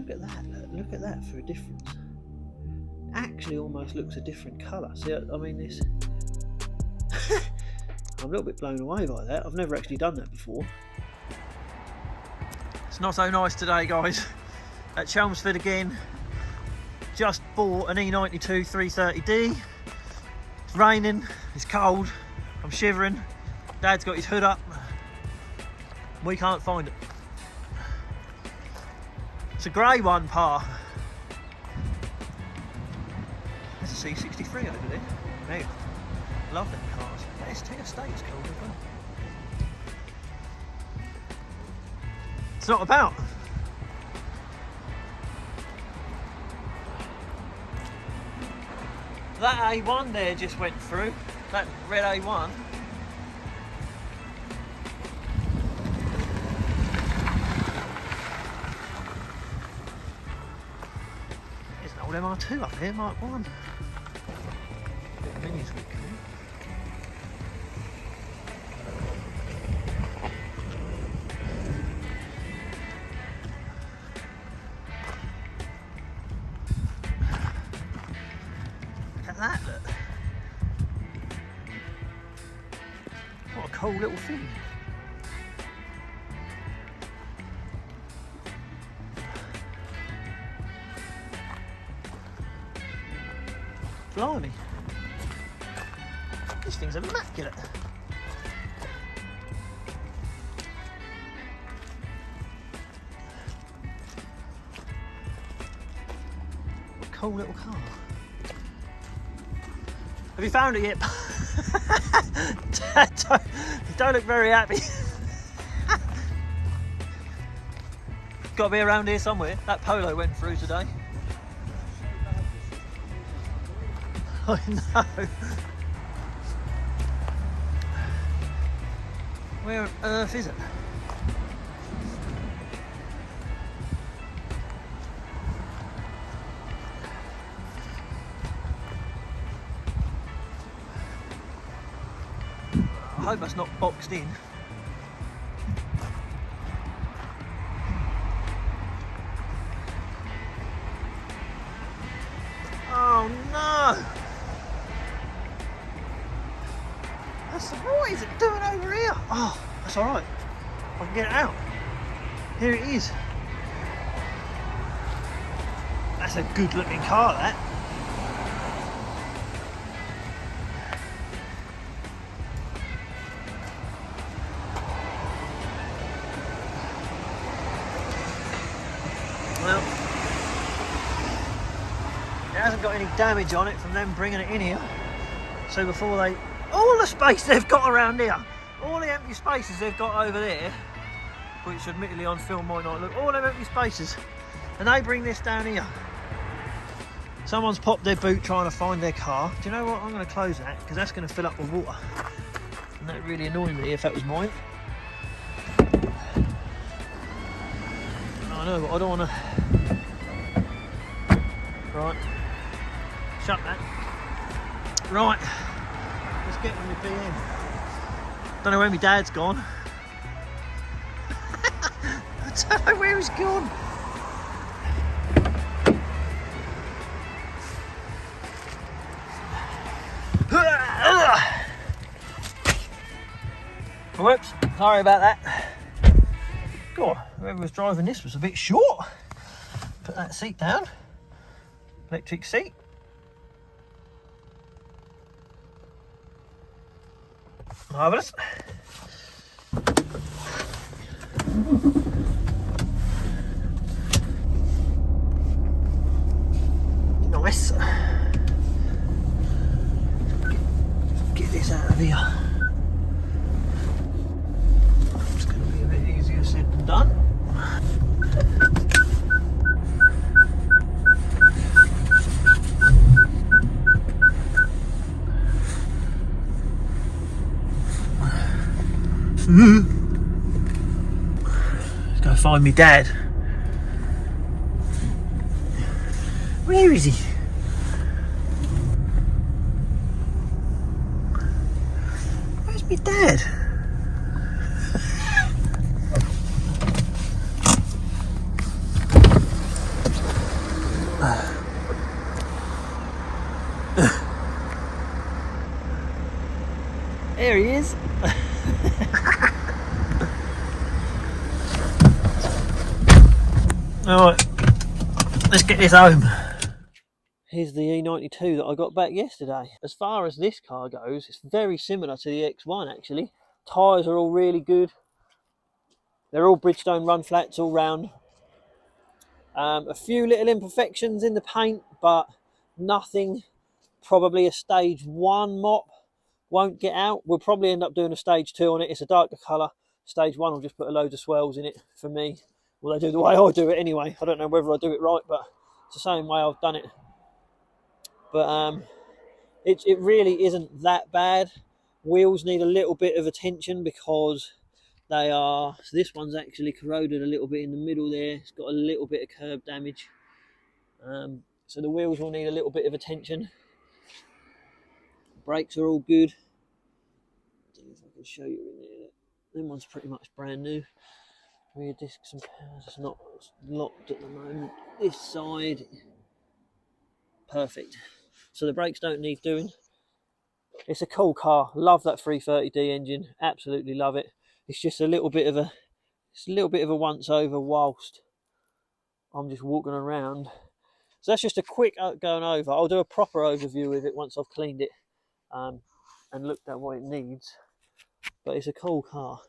look at that. Look at that for a difference. Actually almost looks a different colour. See, I mean this... I'm a little bit blown away by that. I've never actually done that before. It's not so nice today, guys. At Chelmsford again. Just bought an E92 330D. It's raining, it's cold, I'm shivering. Dad's got his hood up. We can't find it. It's a grey one, Pa. There's a C63 over there. Hey, love them cars. The ST Estate's cool as well. It's not about. That A1 there just went through. That red A1. There's an old MR2 up here, Mark 1. Minis would come in. Look at that, look. What a cool little thing. Blimey. This thing's immaculate. What a cool little car. Have you found it yet? You don't look very happy. Got to be around here somewhere. That Polo went through today. I know. Where on earth is it? I hope that's not boxed in. Oh no! What is it doing over here? Oh, that's alright. I can get it out. Here it is. That's a good looking car, that. Well, it hasn't got any damage on it from them bringing it in here. So before they... all the space they've got around here, all the empty spaces they've got over there, which admittedly on film might not look, all them empty spaces, and they bring this down here. Someone's popped their boot trying to find their car. Do you know what? I'm going to close that because that's going to fill up with water. And that really annoyed me if that was mine. I know, but I don't want to... Right. Shut that. Right. Let's get on the BM. Don't know where my dad's gone. I don't know where he's gone. Whoops, sorry about that. God, whoever was driving this was a bit short. Put that seat down. Electric seat. Marvellous. Nice. Get this out of here. It's going to be a bit easier said than done. Let's go find me dad. Where is he? Where's me dad? There he is. Alright, let's get this home. Here's the E92 that I got back yesterday. As far as this car goes, it's very similar to the X1 actually. Tyres are all really good. They're all Bridgestone run flats all round. A few little imperfections in the paint, but nothing probably a stage 1 mop won't get out. We'll probably end up doing a stage 2 on it. It's a darker colour. Stage 1 will just put a load of swirls in it for me. Well, they do the way I do it anyway. I don't know whether I do it right, but it's the same way I've done it. But it really isn't that bad. Wheels need a little bit of attention because they are, so this one's actually corroded a little bit in the middle there. It's got a little bit of curb damage. So the wheels will need a little bit of attention. Brakes are all good. I don't know if I can show you in there. Them one's pretty much brand new. Rear discs and powers, it's not locked at the moment. This side, perfect. So the brakes don't need doing. It's a cool car. Love that 330D engine. Absolutely love it. It's just a little bit of a once over whilst I'm just walking around. So that's just a quick going over. I'll do a proper overview with it once I've cleaned it and looked at what it needs. But it's a cool car.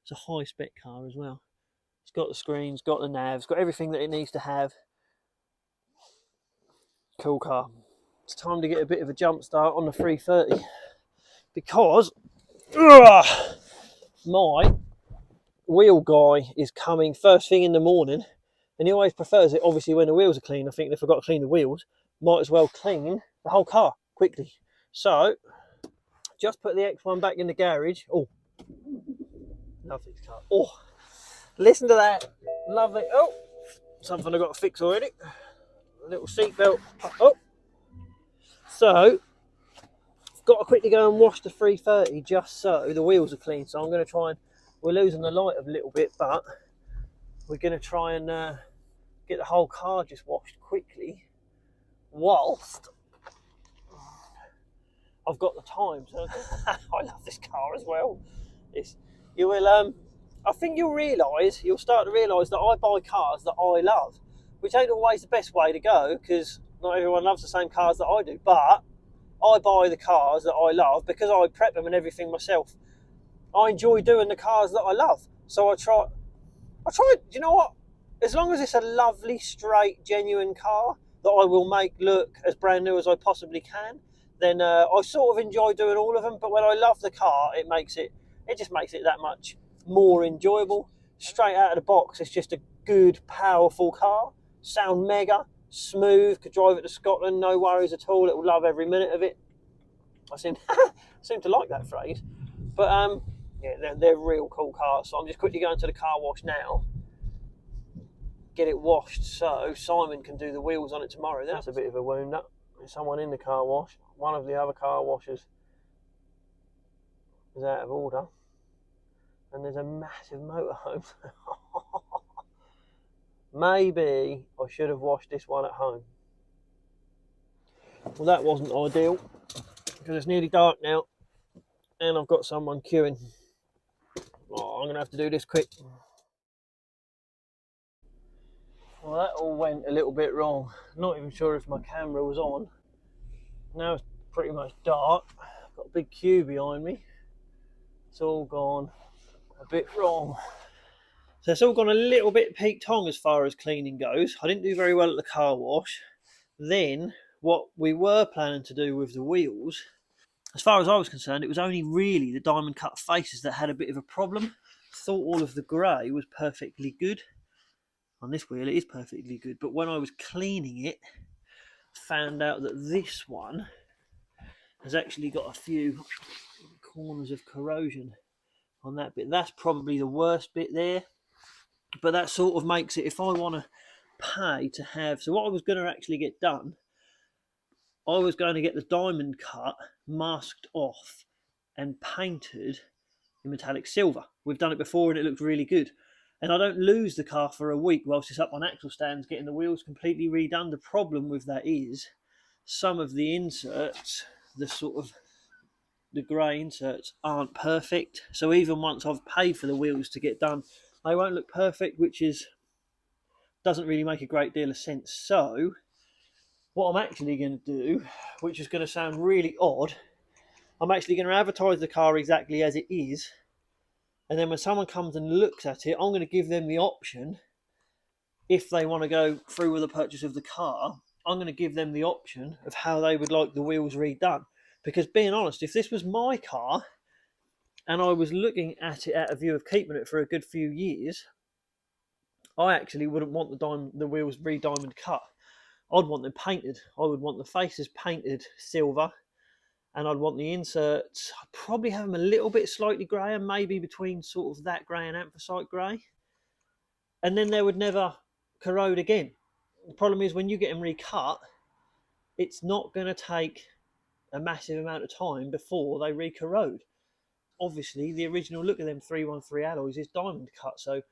It's a high spec car as well. It's got the screens, got the navs, got everything that it needs to have. Cool car. It's time to get a bit of a jump start on the 330 because my wheel guy is coming first thing in the morning, and he always prefers it obviously when the wheels are clean. I think they forgot to clean the wheels. Might as well clean the whole car quickly. So just put the X1 back in the garage. Oh, love this car. Oh, listen to that. Lovely. Oh, something I've got to fix already. A little seatbelt. Oh, so I've got to quickly go and wash the 330 just so the wheels are clean. So I'm going to try and, we're losing the light a little bit, but we're going to try and get the whole car just washed quickly whilst I've got the time. So I love this car as well. You will, I think you'll start to realise that I buy cars that I love, which ain't always the best way to go because not everyone loves the same cars that I do, but I buy the cars that I love because I prep them and everything myself. I enjoy doing the cars that I love. So I try, you know what? As long as it's a lovely, straight, genuine car that I will make look as brand new as I possibly can, then I sort of enjoy doing all of them. But when I love the car, it just makes it that much more enjoyable. Straight out of the box, it's just a good, powerful car. Sound mega, smooth, could drive it to Scotland, no worries at all. It will love every minute of it. I seem to like that phrase. But yeah, they're real cool cars. So I'm just quickly going to the car wash now. Get it washed so Simon can do the wheels on it tomorrow. That's a bit of a wound up. There's someone in the car wash. One of the other car washers is out of order. And there's a massive motorhome. Maybe I should have washed this one at home. Well, that wasn't ideal because it's nearly dark now and I've got someone queuing. Oh, I'm going to have to do this quick. Well, that all went a little bit wrong. Not even sure if my camera was on. Now it's pretty much dark. I've got a big queue behind me. It's all gone a bit wrong. So it's all gone a little bit peak tong as far as cleaning goes. I didn't do very well at the car wash. Then what we were planning to do with the wheels, as far as I was concerned, it was only really the diamond cut faces that had a bit of a problem. Thought all of the grey was perfectly good. On this wheel it is perfectly good, but when I was cleaning it, found out that this one has actually got a few corners of corrosion on that bit. That's probably the worst bit there, but that sort of makes it, if I want to pay to have, so what I was going to actually get done, I was going to get the diamond cut masked off and painted in metallic silver. We've done it before and it looked really good. And I don't lose the car for a week whilst it's up on axle stands getting the wheels completely redone. The problem with that is some of the inserts, the sort of the grey inserts aren't perfect. So even once I've paid for the wheels to get done, they won't look perfect, which doesn't really make a great deal of sense. So what I'm actually going to do, which is going to sound really odd, I'm actually going to advertise the car exactly as it is, and then when someone comes and looks at it, I'm going to give them the option, if they want to go through with the purchase of the car, I'm going to give them the option of how they would like the wheels redone. Because being honest, if this was my car and I was looking at it at a view of keeping it for a good few years, I actually wouldn't want the wheels re-diamond cut. I'd want them painted. I would want the faces painted silver, and I'd want the inserts, I'd probably have them a little bit slightly grey, and maybe between sort of that grey and anthracite grey. And then they would never corrode again. The problem is when you get them recut, it's not going to take a massive amount of time before they re-corrode. Obviously, the original look of them 313 alloys is diamond cut, so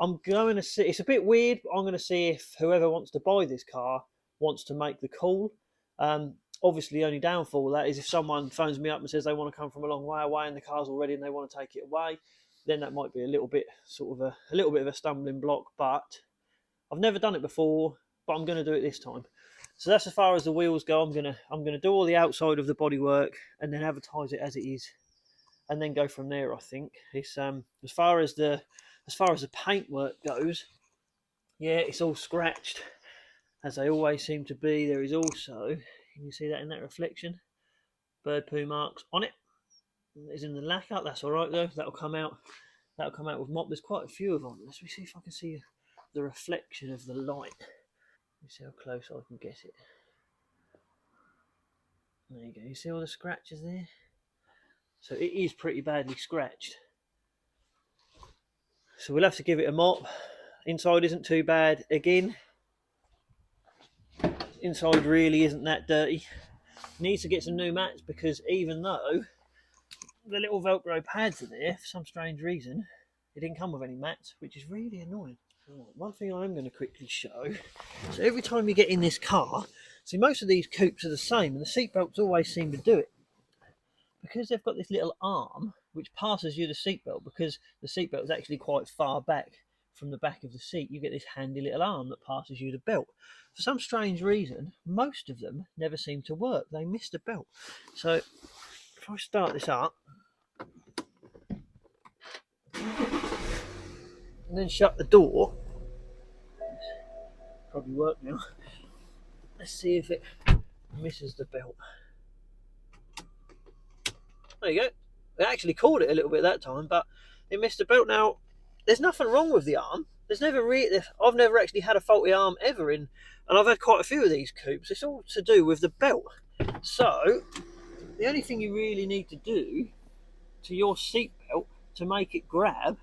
I'm going to see, it's a bit weird, but I'm going to see if whoever wants to buy this car wants to make the call. Obviously, the only downfall of that is if someone phones me up and says they want to come from a long way away and the car's already and they want to take it away, then that might be a little bit a little bit of a stumbling block. But I've never done it before, but I'm going to do it this time. So that's as far as the wheels go. I'm gonna do all the outside of the bodywork and then advertise it as it is, and then go from there. I think it's as far as the paintwork goes, yeah, it's all scratched, as they always seem to be. There is also, can you see that in that reflection? Bird poo marks on it. It's in the lacquer. That's all right though. That'll come out. That'll come out with mop. There's quite a few of them. Let's see if I can see the reflection of the light. Let me see how close I can get it. There you go. You see all the scratches there? So it is pretty badly scratched. So we'll have to give it a mop. Inside isn't too bad. Again, inside really isn't that dirty. Needs to get some new mats, because even though the little Velcro pads are there, for some strange reason, it didn't come with any mats, which is really annoying. One thing I'm going to quickly show. So every time you get in this car, see, most of these coupes are the same, and the seat belts always seem to do it. Because they've got this little arm which passes you the seatbelt, because the seatbelt is actually quite far back from the back of the seat, you get this handy little arm that passes you the belt. For some strange reason, most of them never seem to work. They miss the belt. So if I start this up and then shut the door, probably work now. Let's see if it misses the belt. There you go. It actually caught it a little bit that time, but it missed the belt. Now, there's nothing wrong with the arm. I've never actually had a faulty arm ever in, and I've had quite a few of these coupes. It's all to do with the belt. So the only thing you really need to do to your seat belt to make it grab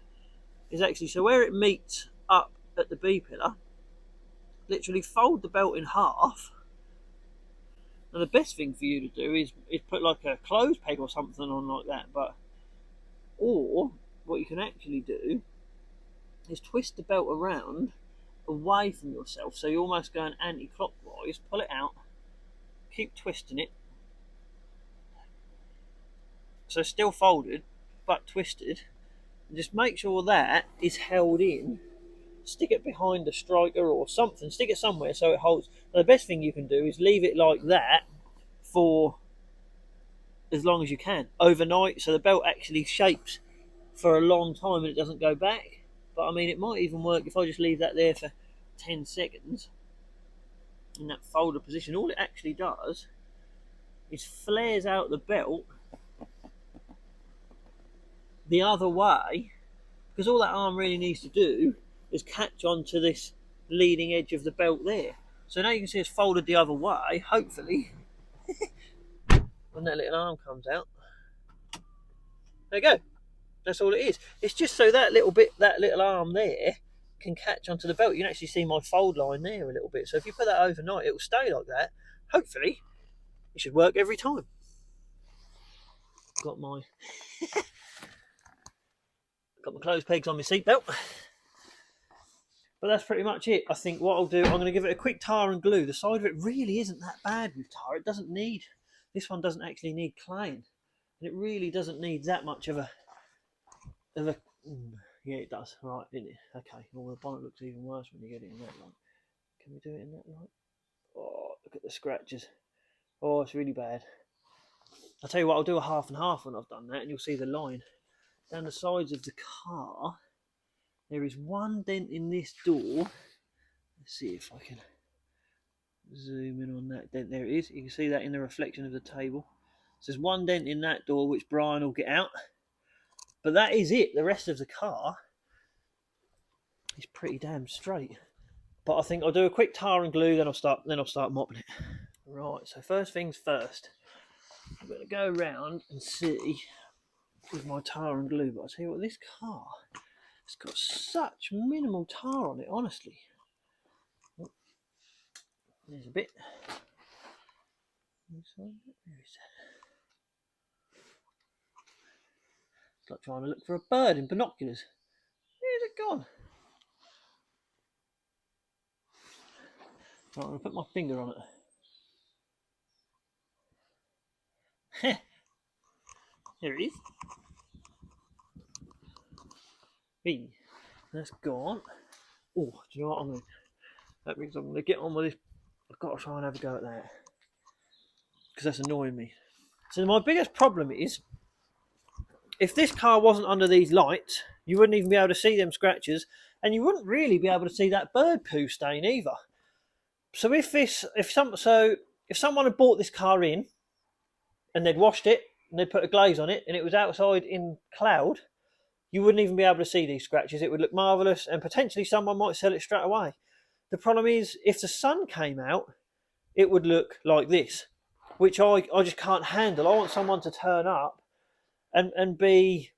is actually, so where it meets up at the B pillar, literally fold the belt in half. Now the best thing for you to do is put like a clothes peg or something on like that, or what you can actually do is twist the belt around away from yourself, so you're almost going anti-clockwise. Pull it out, keep twisting it, so still folded but twisted, and just make sure that is held in. Stick it behind a striker or something, stick it somewhere so it holds. Now, the best thing you can do is leave it like that for as long as you can, overnight, so the belt actually shapes for a long time and it doesn't go back. But I mean, it might even work if I just leave that there for 10 seconds in that folded position. All it actually does is flares out the belt the other way, because all that arm really needs to do is catch onto this leading edge of the belt there. So now you can see it's folded the other way, hopefully, when that little arm comes out. There you go. That's all it is. It's just so that little arm there can catch onto the belt. You can actually see my fold line there a little bit. So if you put that overnight, it will stay like that. Hopefully, it should work every time. Got my clothes pegs on my seatbelt. But that's pretty much it. I think what I'll do, I'm going to give it a quick tar and glue. The side of it really isn't that bad with tar. It doesn't need, this one doesn't actually need claying. And it really doesn't need that much of a yeah, it does. Right, didn't it? Okay. Well, the bonnet looks even worse when you get it in that light. Can we do it in that light? Oh, look at the scratches. Oh, it's really bad. I'll tell you what, I'll do a half and half when I've done that, and you'll see the line. Down the sides of the car, there is one dent in this door. Let's see if I can zoom in on that dent. There it is. You can see that in the reflection of the table. So there's one dent in that door which Brian will get out. But that is it. The rest of the car is pretty damn straight. But I think I'll do a quick tar and glue, then I'll start mopping it. Right, so first things first. I'm going to go around and see with my tar and glue. But I'll tell you what, this car has got such minimal tar on it, honestly. Oh, there's a bit. Where is that? It's like trying to look for a bird in binoculars. Where's it gone? Right, I'm going to put my finger on it. There it is. Hey, that's gone. Oh, do you know what that means I'm going to get on with this. I've got to try and have a go at that, because that's annoying me. So my biggest problem is, if this car wasn't under these lights, you wouldn't even be able to see them scratches, and you wouldn't really be able to see that bird poo stain either. So if someone had bought this car in, and they'd washed it, and they'd put a glaze on it, and it was outside in cloud, you wouldn't even be able to see these scratches. It would look marvellous, and potentially someone might sell it straight away. The problem is, if the sun came out, it would look like this, which I just can't handle. I want someone to turn up and be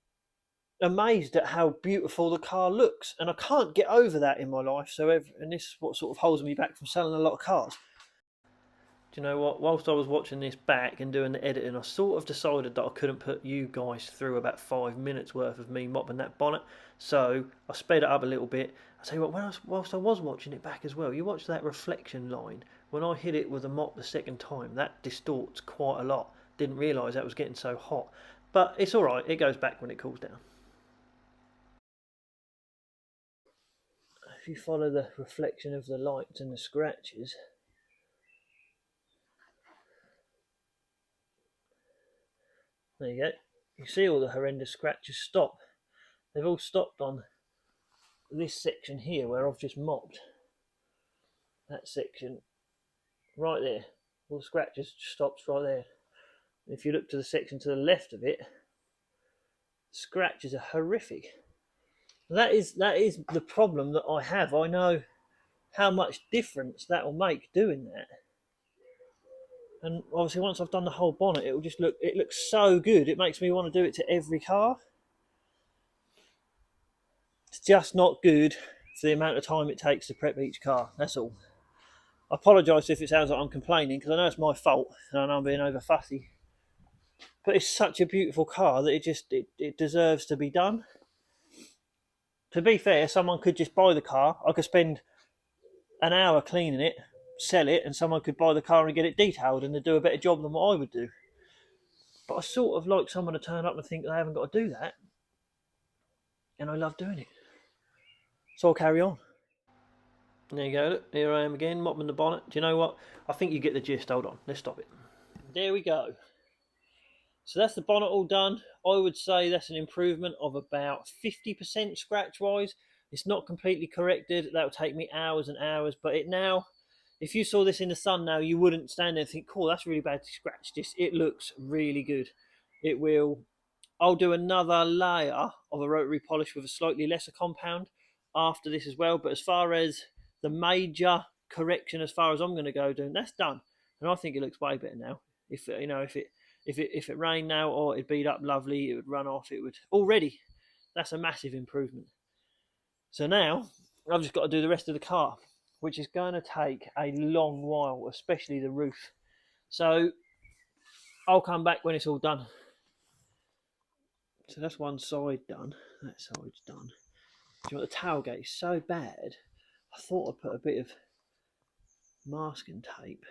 amazed at how beautiful the car looks, and I can't get over that in my life. And this is what sort of holds me back from selling a lot of cars. Do you know what? Whilst I was watching this back and doing the editing, I sort of decided that I couldn't put you guys through about 5 minutes worth of me mopping that bonnet, so I sped it up a little bit. I tell you what, whilst I was watching it back as well, you watch that reflection line. When I hit it with a mop the second time, that distorts quite a lot. Didn't realise that was getting so hot, but it's all right. It goes back when it cools down. If you follow the reflection of the lights and the scratches, there you go. You see all the horrendous scratches stop. They've all stopped on this section here where I've just mopped. That section right there, all the scratches just stops right there. And if you look to the section to the left of it, scratches are horrific. That is the problem that I have. I know how much difference that will make doing that. And obviously once I've done the whole bonnet, it looks so good. It makes me want to do it to every car. It's just not good for the amount of time it takes to prep each car. That's all. I apologise if it sounds like I'm complaining, because I know it's my fault and I know I'm being over fussy. But it's such a beautiful car that it deserves to be done. To be fair, someone could just buy the car. I could spend an hour cleaning it, sell it, and someone could buy the car and get it detailed, and they'd do a better job than what I would do. But I sort of like someone to turn up and think they haven't got to do that, and I love doing it. So I'll carry on. There you go. Look, here I am again, mopping the bonnet. Do you know what? I think you get the gist. Hold on, let's stop it. There we go. So that's the bonnet all done. I would say that's an improvement of about 50% scratch wise. It's not completely corrected. That would take me hours and hours, but it now, if you saw this in the sun now, you wouldn't stand there and think, cool, that's really bad to scratch. It looks really good. It will. I'll do another layer of a rotary polish with a slightly lesser compound after this as well. But as far as the major correction, as far as I'm going to go doing, that's done. And I think it looks way better now. If it rained now, or it'd beat up lovely, it would run off. It would already. That's a massive improvement. So now I've just got to do the rest of the car, which is going to take a long while, especially the roof. So I'll come back when it's all done. So that's one side done. That side's done. Do you know what, the tailgate is so bad, I thought I'd put a bit of masking tape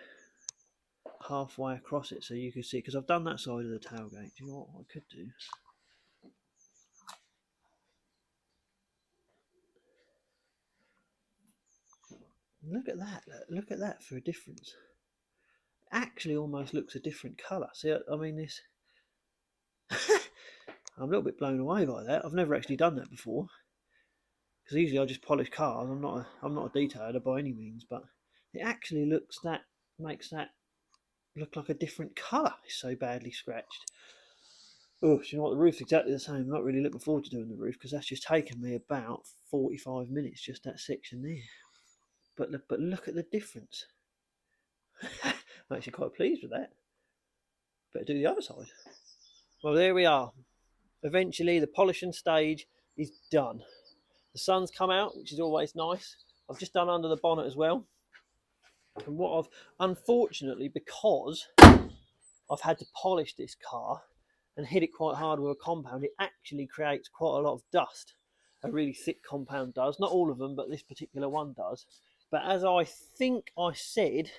halfway across it so you can see, because I've done that side of the tailgate. Do you know what I could do? Look at that, look at that for a difference. Actually almost looks a different colour. See, I mean this, I'm a little bit blown away by that. I've never actually done that before. Because usually I just polish cars. I'm not a detailer by any means, but it actually makes that look like a different colour. It's so badly scratched. Oh, you know what? The roof's exactly the same. I'm not really looking forward to doing the roof because that's just taken me about 45 minutes, just that section there. But look at the difference. I'm actually quite pleased with that. Better do the other side. Well, there we are. Eventually, the polishing stage is done. The sun's come out, which is always nice. I've just done under the bonnet as well. And what I've, unfortunately, because I've had to polish this car and hit it quite hard with a compound, it actually creates quite a lot of dust. A really thick compound does. Not all of them, but this particular one does. But as I think I said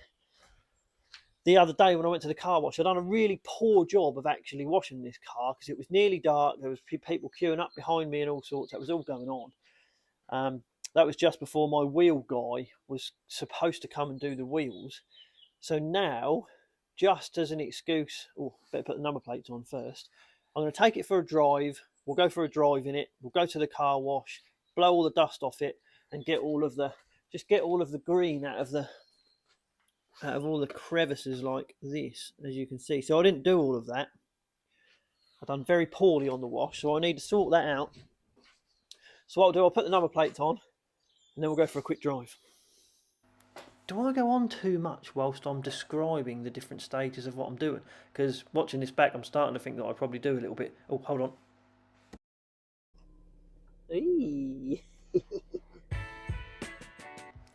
the other day when I went to the car wash, I'd done a really poor job of actually washing this car because it was nearly dark. There was people queuing up behind me and all sorts. That was all going on. That was just before my wheel guy was supposed to come and do the wheels. So now, just as an excuse, better put the number plates on first. I'm going to take it for a drive. We'll go for a drive in it. We'll go to the car wash, blow all the dust off it, and get all of the green out of all the crevices like this, as you can see. So I didn't do all of that. I've done very poorly on the wash, so I need to sort that out. So what I'll do, I'll put the number plates on, and then we'll go for a quick drive. Do I go on too much whilst I'm describing the different stages of what I'm doing? Because watching this back, I'm starting to think that I probably do a little bit. Oh, hold on. Eee.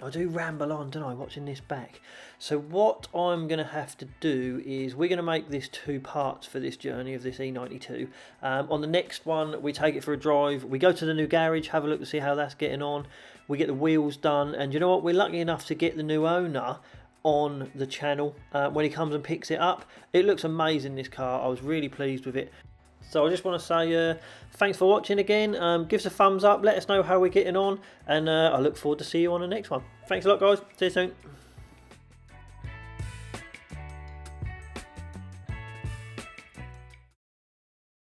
I do ramble on, don't I, watching this back. So what I'm going to have to do is we're going to make this 2 parts for this journey of this E92. On the next one, we take it for a drive. We go to the new garage, have a look to see how that's getting on. We get the wheels done. And you know what? We're lucky enough to get the new owner on the channel when he comes and picks it up. It looks amazing, this car. I was really pleased with it. So I just want to say thanks for watching again. Give us a thumbs up, let us know how we're getting on, and I look forward to see you on the next one. Thanks a lot, guys. See you soon.